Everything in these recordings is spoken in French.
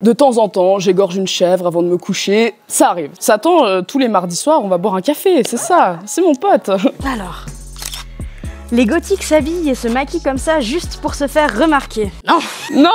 De temps en temps, j'égorge une chèvre avant de me coucher. Ça arrive. Satan, tous les mardis soirs, on va boire un café, c'est ça. C'est mon pote. Alors, les gothiques s'habillent et se maquillent comme ça juste pour se faire remarquer. Non. Non,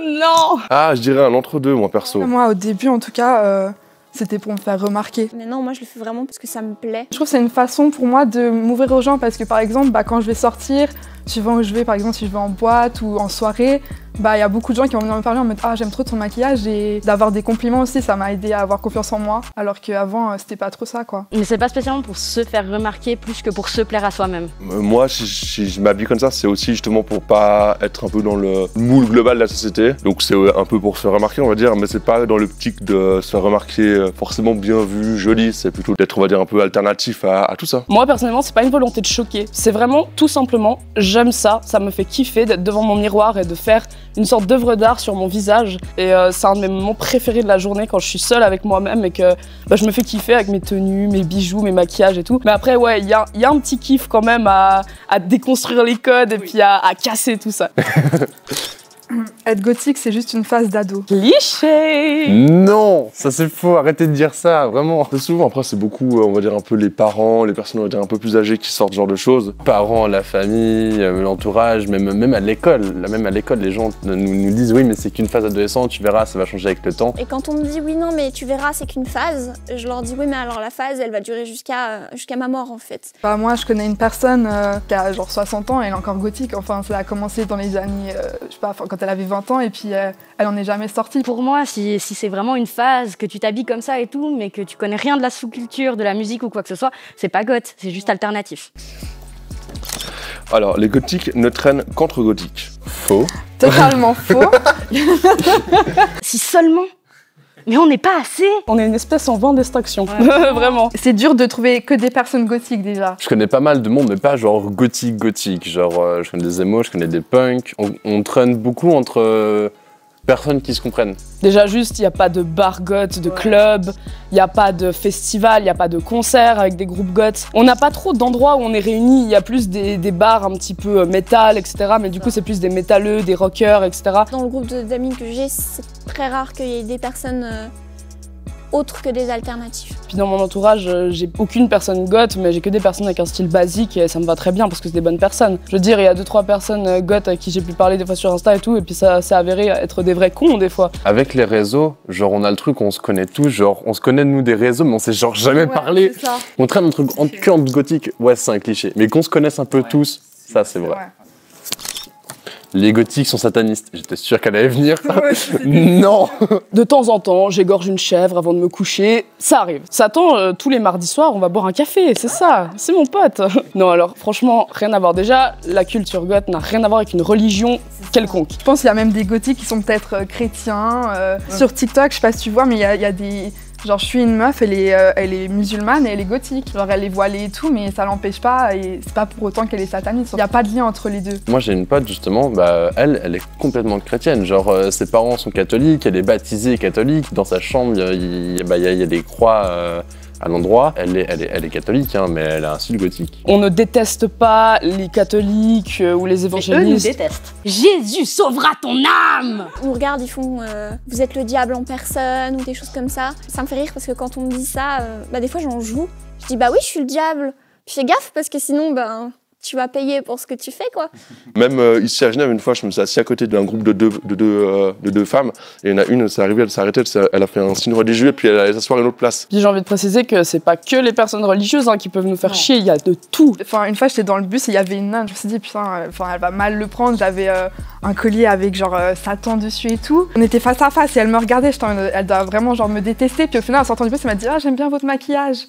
non. Ah, je dirais un entre-deux, moi, perso. Moi, au début, en tout cas, c'était pour me faire remarquer. Mais non, moi, je le fais vraiment parce que ça me plaît. Je trouve que c'est une façon pour moi de m'ouvrir aux gens parce que, par exemple, quand je vais sortir, suivant où je vais, par exemple, si je vais en boîte ou en soirée, il y a beaucoup de gens qui vont venir me parler en mode « Ah, j'aime trop ton maquillage » et d'avoir des compliments aussi, ça m'a aidé à avoir confiance en moi, alors qu'avant, c'était pas trop ça, quoi. Mais c'est pas spécialement pour se faire remarquer plus que pour se plaire à soi-même. Moi, si je m'habille comme ça, c'est aussi justement pour pas être un peu dans le moule global de la société. Donc c'est un peu pour se faire remarquer, on va dire, mais c'est pas dans l'optique de se faire remarquer forcément bien vu, joli, c'est plutôt d'être, on va dire, un peu alternatif à tout ça. Moi, personnellement, c'est pas une volonté de choquer. C'est vraiment, tout simplement, j'aime ça. Ça me fait kiffer d'être devant mon miroir et de faire une sorte d'œuvre d'art sur mon visage. Et c'est un de mes moments préférés de la journée quand je suis seule avec moi-même et que je me fais kiffer avec mes tenues, mes bijoux, mes maquillages et tout. Mais après, ouais, il y a un petit kiff quand même à déconstruire les codes et puis à casser tout ça. Être gothique, c'est juste une phase d'ado. Cliché. Non, ça c'est faux, arrêtez de dire ça, vraiment. Souvent, après, c'est beaucoup, on va dire, un peu les parents, les personnes, on va dire, un peu plus âgées qui sortent ce genre de choses. Parents, la famille, l'entourage, même à l'école. Même à l'école, les gens nous disent « Oui, mais c'est qu'une phase adolescente, tu verras, ça va changer avec le temps. » Et quand on me dit « Oui, non, mais tu verras, c'est qu'une phase », je leur dis « Oui, mais alors la phase, elle va durer jusqu'à ma mort, en fait. » Moi, je connais une personne qui a genre 60 ans, elle est encore gothique. Enfin, ça a commencé dans les années, je sais pas, quand elle avait 20 ans et puis elle en est jamais sortie. Pour moi, si c'est vraiment une phase, que tu t'habilles comme ça et tout, mais que tu connais rien de la sous-culture, de la musique ou quoi que ce soit, c'est pas goth, c'est juste alternatif. Alors, les gothiques ne traînent qu'entre gothiques. Faux. Totalement faux. Si seulement. Mais on n'est pas assez. On est une espèce en voie d'extinction, ouais. Vraiment. C'est dur de trouver que des personnes gothiques déjà. Je connais pas mal de monde, mais pas genre gothique. Genre, je connais des émos, je connais des punks. On traîne beaucoup entre personnes qui se comprennent. Déjà juste, il n'y a pas de bar goth, de club, il n'y a pas de festival, il n'y a pas de concert avec des groupes goth. On n'a pas trop d'endroits où on est réunis, il y a plus des bars un petit peu métal, etc. Mais du coup, c'est plus des métalleux, des rockers, etc. Dans le groupe d'amis que j'ai, c'est très rare qu'il y ait des personnes autres que des alternatifs. Puis dans mon entourage, j'ai aucune personne goth, mais j'ai que des personnes avec un style basique et ça me va très bien parce que c'est des bonnes personnes. Je veux dire, il y a 2-3 personnes goth à qui j'ai pu parler des fois sur Insta et tout, et puis ça s'est avéré être des vrais cons des fois. Avec les réseaux, genre on a le truc, on se connaît tous, genre on se connaît nous des réseaux, mais on s'est genre jamais parlé. Ça. On traîne un truc en cœur de gothique, ouais c'est un cliché, mais qu'on se connaisse un peu tous, ça c'est vrai. Ouais. Les gothiques sont satanistes. J'étais sûr qu'elle allait venir. Non. De temps en temps, j'égorge une chèvre avant de me coucher. Ça arrive. Satan, tous les mardis soirs, on va boire un café, c'est ça. C'est mon pote. Non, alors franchement, rien à voir. Déjà, la culture goth n'a rien à voir avec une religion quelconque. Je pense qu'il y a même des gothiques qui sont peut-être chrétiens. Sur TikTok, je sais pas si tu vois, mais il y a des... Genre, je suis une meuf, elle est musulmane et elle est gothique. Genre, elle est voilée et tout, mais ça l'empêche pas et c'est pas pour autant qu'elle est sataniste. Il y a pas de lien entre les deux. Moi, j'ai une pote, justement, elle est complètement chrétienne. Genre, ses parents sont catholiques, elle est baptisée catholique. Dans sa chambre, il y a des croix à l'endroit. Elle est catholique, hein, mais elle a un style gothique. On ne déteste pas les catholiques ou les évangélistes. Eux nous détestent. Jésus sauvera ton âme. Ils nous regardent, ils font vous êtes le diable en personne » ou des choses comme ça. Ça me fait rire parce que quand on me dit ça, des fois j'en joue. Je dis bah oui, je suis le diable. Puis fais gaffe parce que sinon, tu vas payer pour ce que tu fais, quoi. Même ici à Genève, une fois, je me suis assis à côté d'un groupe de deux femmes, et il y en a une, c'est arrivé, elle s'est arrêtée, elle a fait un signe religieux, et puis elle allait s'asseoir à une autre place. Puis j'ai envie de préciser que c'est pas que les personnes religieuses qui peuvent nous faire chier, il y a de tout. Enfin, une fois, j'étais dans le bus et il y avait une nonne. Je me suis dit, putain, elle va mal le prendre. J'avais un collier avec genre Satan dessus et tout. On était face à face et elle me regardait. Elle doit vraiment genre me détester. Puis au final, en sortant du bus, elle m'a dit, ah, j'aime bien votre maquillage.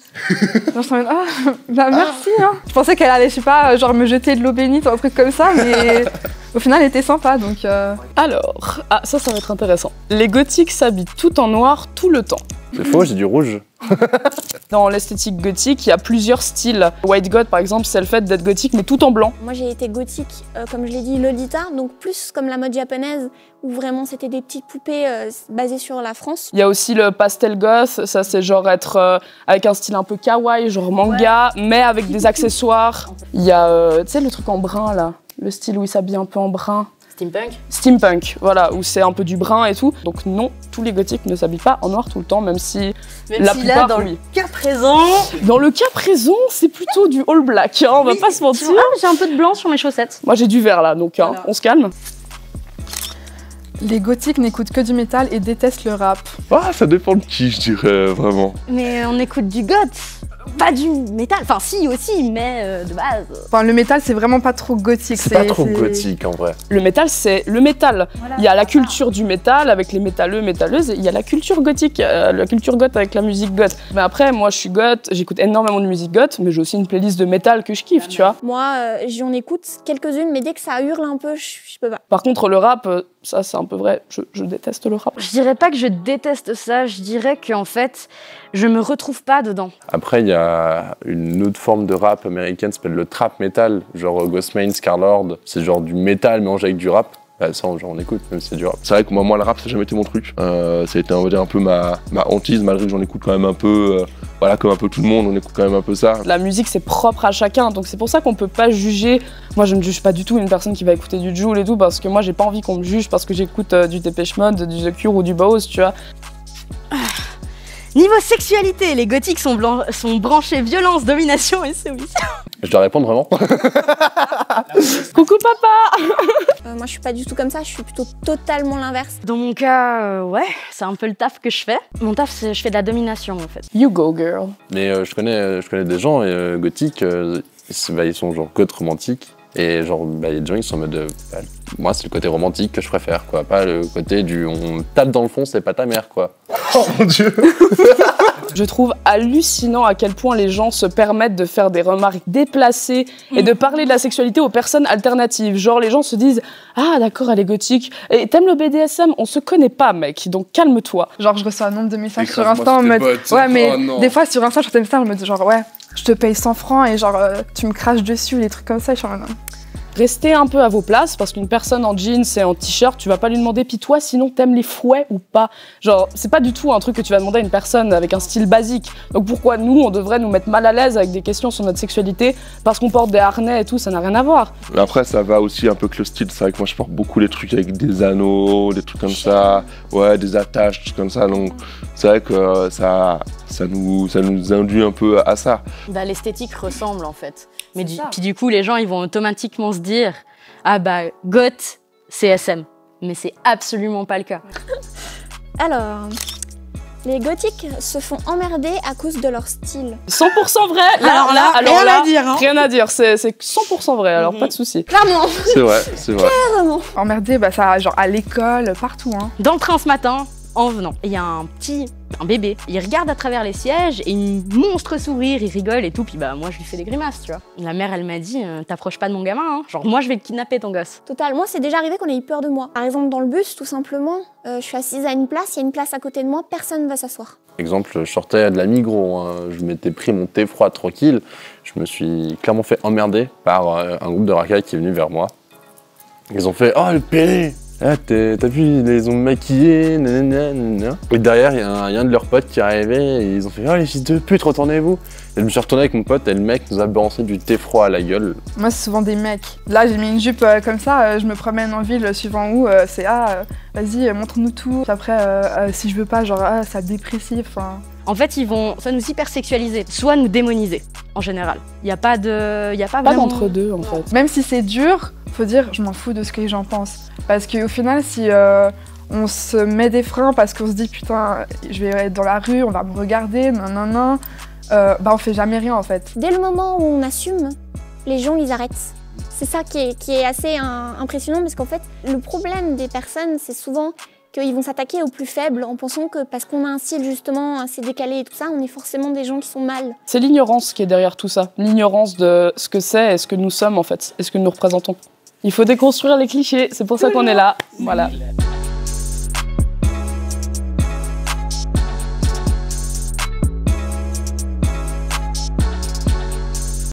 Genre, je me ah, merci. Hein. Je pensais qu'elle allait, je sais pas, genre me jeter de l'eau bénite ou un truc comme ça, mais au final, elle était sympa. Donc. Alors, ça va être intéressant. Les gothiques s'habillent tout en noir tout le temps. C'est faux, j'ai du rouge. Dans l'esthétique gothique, il y a plusieurs styles. White goth, par exemple, c'est le fait d'être gothique, mais tout en blanc. Moi, j'ai été gothique, comme je l'ai dit, Lolita, donc plus comme la mode japonaise, où vraiment c'était des petites poupées basées sur la France. Il y a aussi le pastel goth, ça c'est genre être avec un style un peu kawaii, genre manga, mais avec des accessoires. Il y a, tu sais, le truc en brun là, le style où il s'habille un peu en brun. Steampunk. Steampunk, voilà, où c'est un peu du brun et tout. Donc non, tous les gothiques ne s'habillent pas en noir tout le temps, même si la plupart, dans oui. le cas présent... Dans le cas présent, c'est plutôt du all black, hein, on va pas se mentir. Ah, j'ai un peu de blanc sur mes chaussettes. Moi j'ai du vert là, donc hein, on se calme. Les gothiques n'écoutent que du métal et détestent le rap. Ah, ça dépend de qui, je dirais, vraiment. Mais on écoute du goth, pas du métal. Enfin si aussi, mais de base. Enfin, le métal, c'est vraiment pas trop gothique. C'est pas trop gothique, en vrai. Le métal, c'est le métal. Voilà. Il y a la culture du métal avec les métalleux, métalleuses, et il y a la culture gothique, la culture goth avec la musique goth. Mais après, moi je suis goth, j'écoute énormément de musique goth, mais j'ai aussi une playlist de métal que je kiffe, tu vois. Moi, j'en écoute quelques-unes, mais dès que ça hurle un peu, je peux pas. Par contre, le rap, ça c'est un peu vrai, je déteste le rap. Je dirais pas que je déteste ça, je dirais qu'en fait, je me retrouve pas dedans. Après, il y a une autre forme de rap américaine qui s'appelle le trap metal, genre Ghostman, Scarlord. C'est genre du métal mélangé avec du rap. Bah, ça, genre, on écoute, même si c'est du rap. C'est vrai que moi, le rap, ça n'a jamais été mon truc. Ça a été, on va dire, un peu ma hantise, malgré que j'en écoute quand même un peu. Voilà, comme un peu tout le monde, on écoute quand même un peu ça. La musique, c'est propre à chacun, donc c'est pour ça qu'on peut pas juger. Moi, je ne juge pas du tout une personne qui va écouter du Jul et tout, parce que moi, j'ai pas envie qu'on me juge parce que j'écoute du Depeche Mode, du The Cure ou du Bose, tu vois. Niveau sexualité, les gothiques sont branchés violence, domination et soumission. Je dois répondre vraiment. Coucou papa. Moi, je suis pas du tout comme ça, je suis plutôt totalement l'inverse. Dans mon cas, ouais, c'est un peu le taf que je fais. Mon taf, c'est je fais de la domination en fait. You go girl. Mais je connais des gens gothiques, ils sont genre goth romantiques. Et genre, il y a des gens qui sont en mode, moi c'est le côté romantique que je préfère, quoi. Pas le côté du on tape dans le fond, c'est pas ta mère, quoi. Oh mon dieu. Je trouve hallucinant à quel point les gens se permettent de faire des remarques déplacées et de parler de la sexualité aux personnes alternatives. Genre les gens se disent « Ah d'accord, elle est gothique. Et t'aimes le BDSM? On se connaît pas, mec, donc calme-toi. » Genre, je reçois un nombre de messages sur Écrase-moi Insta en sur tes mode... bottes. Ouais, mais Oh, des fois, sur Insta, je reçois des messages en mode genre, ouais, je te paye 100 francs et genre, tu me craches dessus, des trucs comme ça. Je suis en mode... Restez un peu à vos places parce qu'une personne en jeans et en t-shirt, tu vas pas lui demander « Pis toi, sinon t'aimes les fouets ou pas ?» Genre, c'est pas du tout un truc que tu vas demander à une personne avec un style basique. Donc pourquoi nous, on devrait nous mettre mal à l'aise avec des questions sur notre sexualité parce qu'on porte des harnais et tout, ça n'a rien à voir. Mais après, ça va aussi un peu que le style. C'est vrai que moi, je porte beaucoup les trucs avec des anneaux, des trucs comme ça. Ouais, des attaches, des trucs comme ça. Donc, c'est vrai que ça nous induit un peu à ça. Bah, l'esthétique ressemble en fait. Mais puis du coup, les gens ils vont automatiquement se dire ah bah goth, c'est SM. Mais c'est absolument pas le cas. Alors, les gothiques se font emmerder à cause de leur style. 100% vrai. Alors là, rien à dire, hein. Rien à dire, c'est 100% vrai, alors pas de souci. Clairement, C'est vrai, c'est vrai. clairement. Emmerdé, bah ça, genre à l'école, partout, hein. Dans le train ce matin, en venant, il y a un bébé, il regarde à travers les sièges et une monstre sourire, il rigole et tout, puis bah moi je lui fais des grimaces, tu vois. La mère elle m'a dit t'approches pas de mon gamin, hein. Genre moi je vais te kidnapper ton gosse. Total, moi c'est déjà arrivé qu'on ait eu peur de moi. Par exemple dans le bus, tout simplement, je suis assise à une place, il y a une place à côté de moi, personne ne va s'asseoir. Exemple, je sortais de la Migros, hein. Je m'étais pris mon thé froid tranquille, je me suis clairement fait emmerder par un groupe de racailles qui est venu vers moi. Ils ont fait « Oh le pédé !» Ah, t'as vu, ils les ont maquillés, nanana. Et derrière, il y a un de leurs potes qui est arrivé et ils ont fait « Oh les fils de pute, retournez-vous !» Et je me suis retourné avec mon pote et le mec nous a balancé du thé froid à la gueule. Moi, c'est souvent des mecs. Là, j'ai mis une jupe comme ça, je me promène en ville, suivant où, c'est vas-y, montre-nous tout. Puis après, si je veux pas, genre, ça dépressif. Hein. En fait, ils vont soit nous hypersexualiser, soit nous démoniser, en général. Il n'y a pas de... Y a pas Pas vraiment... d'entre-deux, en fait. Même si c'est dur, faut dire, je m'en fous de ce que les gens pensent. Parce qu'au final, si on se met des freins parce qu'on se dit, putain, je vais être dans la rue, on va me regarder, nanana, bah on fait jamais rien, en fait. Dès le moment où on assume, les gens ils arrêtent. C'est ça qui est assez impressionnant parce qu'en fait, le problème des personnes, c'est souvent qu'ils vont s'attaquer aux plus faibles en pensant que parce qu'on a un style justement assez décalé et tout ça, on est forcément des gens qui sont mal. C'est l'ignorance qui est derrière tout ça. L'ignorance de ce que c'est et ce que nous sommes en fait, et ce que nous représentons. Il faut déconstruire les clichés, c'est pour ça qu'on est là. Voilà.